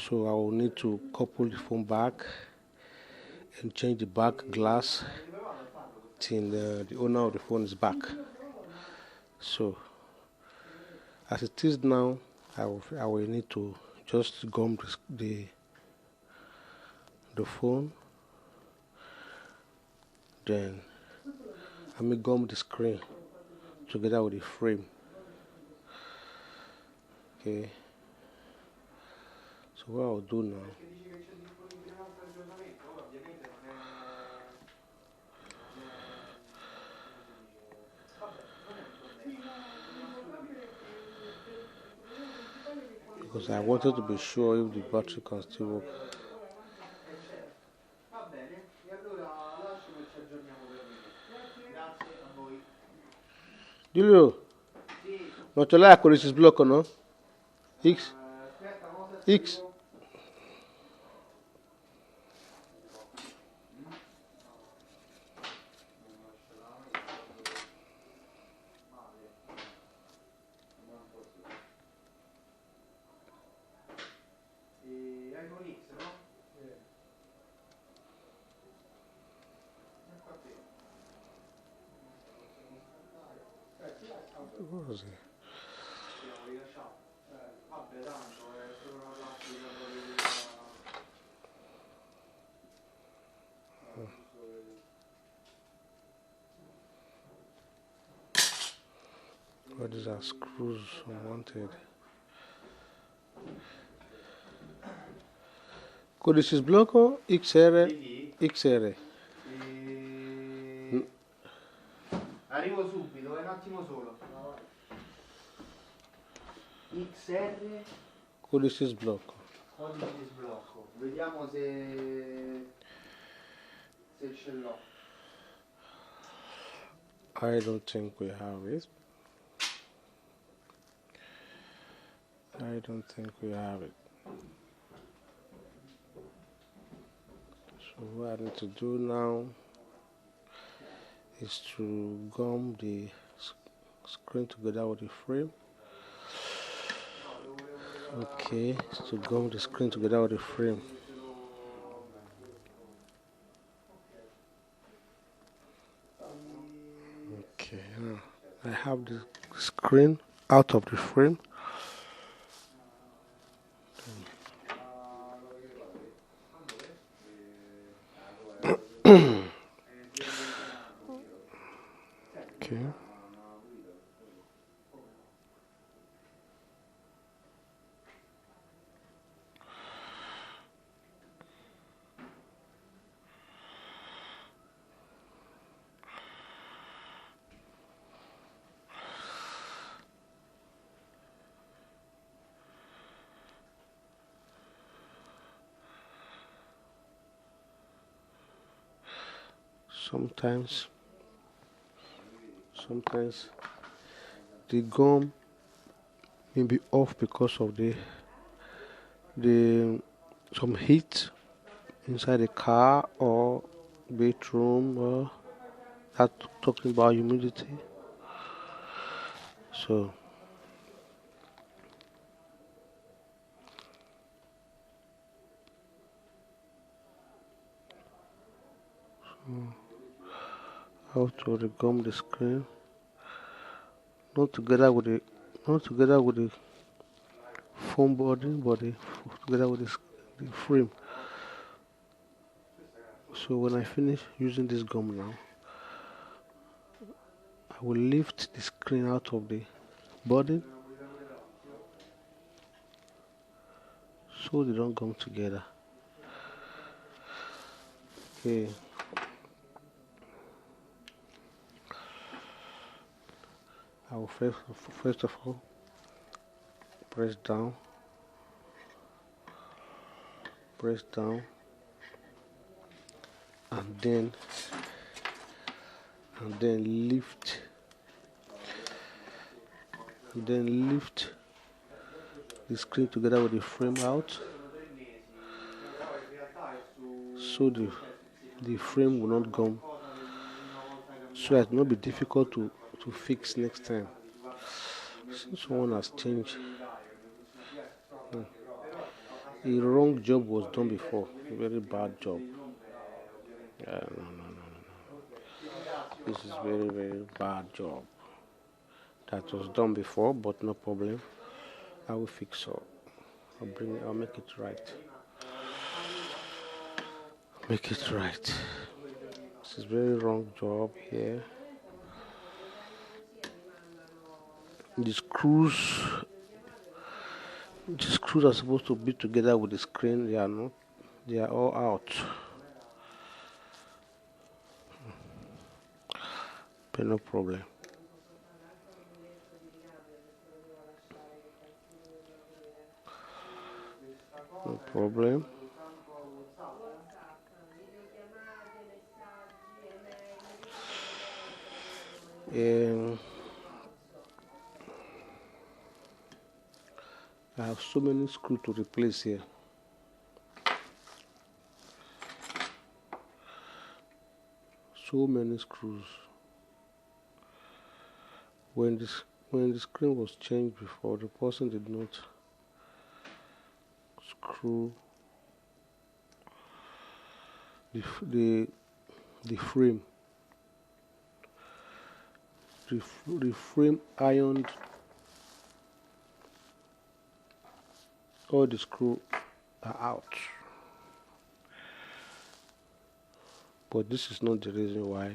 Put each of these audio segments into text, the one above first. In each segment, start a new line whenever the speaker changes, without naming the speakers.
So I will need to couple the phone back and change the back glass till the owner of the phone is back. So as it is now, I will need to just gum the phone, then I may gum the screen together with the frame. Okay, so what I'll do now, because I wanted to be sure if the battery can still work. Giulio, non ce l'hai con il sblocco, no? X? X?
iPhone X, no?
What was it?
Vabbè, tanto è solo una plastica
What is that? Screws unwanted. Con il sblocco XR? XR.
Arrivo subito, un attimo solo. XR
Codice sblocco.
codice di sblocco. Vediamo se ce l'ho.
I don't think we have it. I don't think we have it. So what I need to do now is to gum the screen together with the frame. Okay, to gum the screen together with the frame. Okay, now I have the screen out of the frame. Okay. Sometimes the gum may be off because of some heat inside the car or bedroom, or that talking about humidity. So how to regum the screen, not together with the foam body, but together with the frame. So when I finish using this gum now, I will lift the screen out of the body so they don't gum together. Okay. I will first of all press down, and then lift, the screen together with the frame out, so the frame will not gum, so it will not be difficult to fix next time, since one has changed. A wrong job was done before. A very bad job. No. This is very bad job. That was done before, but no problem. I will fix it. I'll make it right. Make it right. This is very wrong job here. The screws are supposed to be together with the screen. They are not. They are all out. But no problem. No problem. And I have so many screws to replace here. So many screws. When the screen was changed before, the person did not screw the frame. The frame ironed. All the screws are out. But this is not the reason why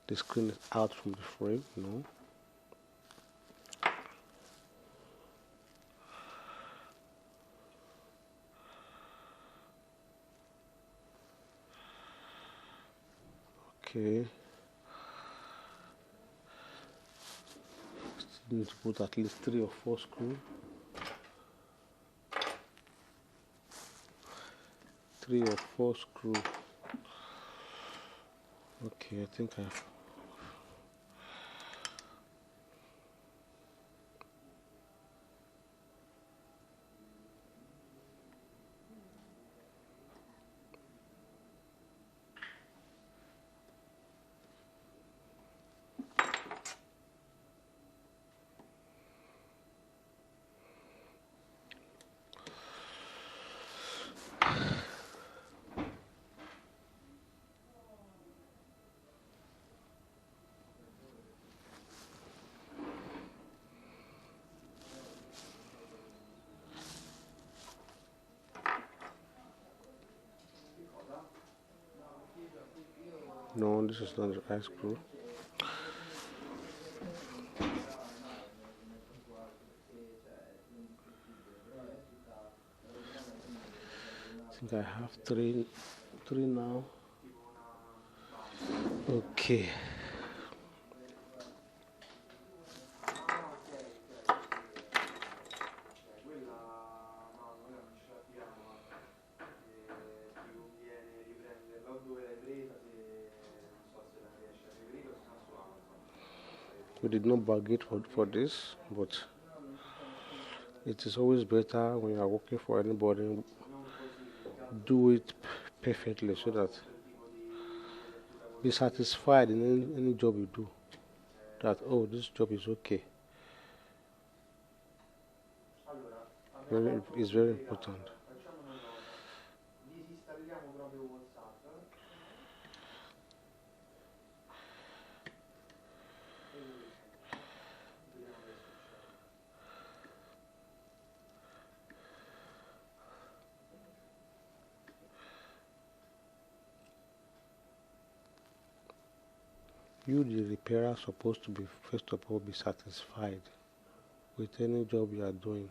the screen is out from the frame, no. Okay. Still need to put at least 3 or 4 screws. 3 or 4 screws. Okay, I think I've. No, this is not the right screw. I think I have three now. Okay. We did not bargain for this, but it is always better when you are working for anybody, do it perfectly so that be satisfied in any job you do, that oh, this job is okay. It's very important. You, the repairer, are supposed to be first of all be satisfied with any job you are doing.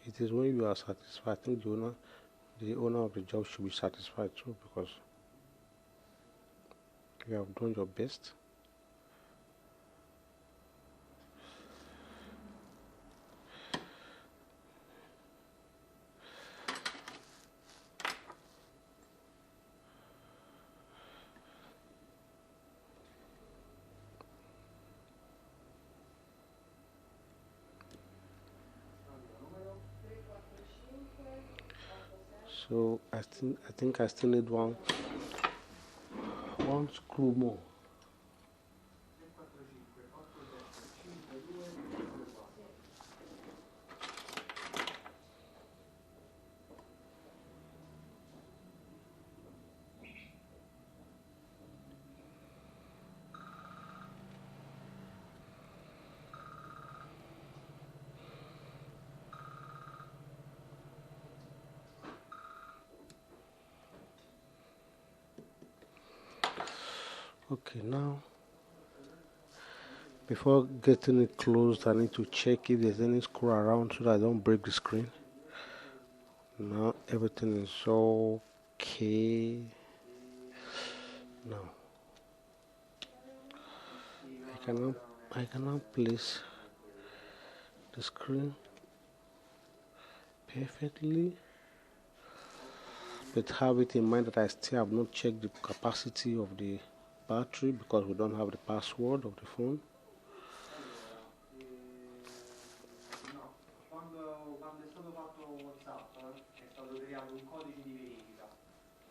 It is when you are satisfied. I think the owner of the job should be satisfied too, because you have done your best. So I think I still need one screw more. Okay, now before getting it closed, I need to check if there's any screw around so that I don't break the screen. Now everything is okay. Now I cannot place the screen perfectly, but have it in mind that I still have not checked the capacity of the battery because we don't have the password of the phone.
Quando è stato fatto WhatsApp è stato creato un codice di verifica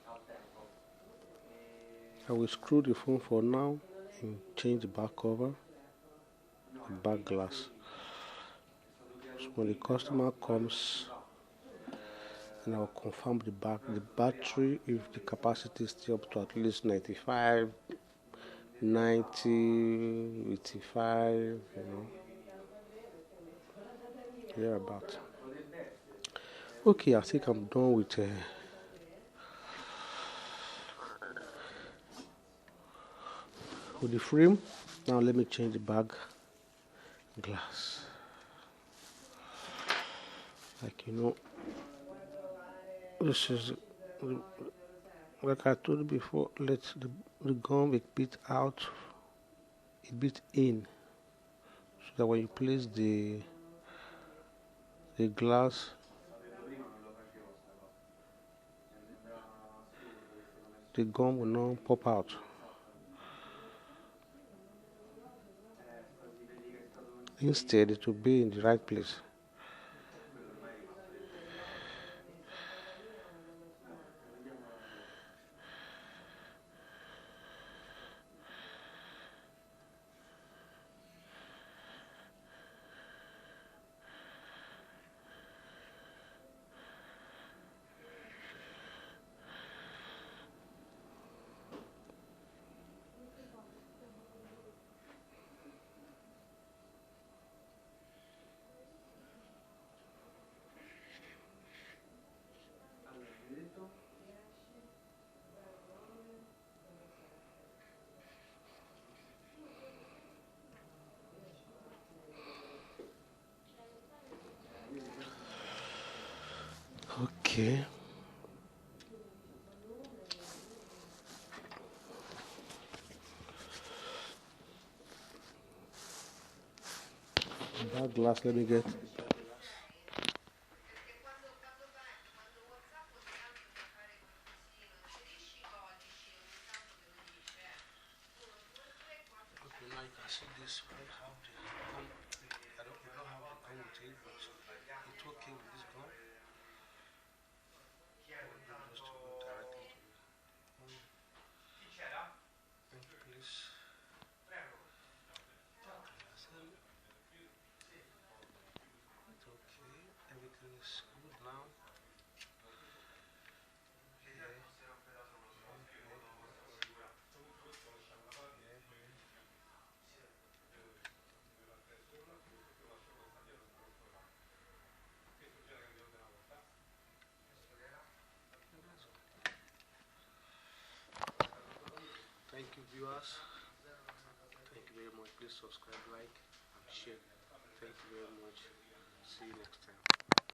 al tempo.
I will screw the phone for now and change the back cover, the back glass. So when the customer comes, and I'll confirm the battery if the capacity is still up to at least 95, 90, 85, thereabout. Okay, I think I'm done with the frame. Now let me change the back glass. Like this is like I told you before. Let the gum a bit out, a bit in, so that when you place the glass, the gum will not pop out. Instead, it will be in the right place. Okay. That glass, let me get. Okay, now you can see this. I don't have the gum. I don't have the gum with it, but it's okay with this gum. Just to go directly to the and place. It's okay. Everything is good now. Thank you, viewers. Thank you very much. Please subscribe, like, and share. Thank you very much. See you next time.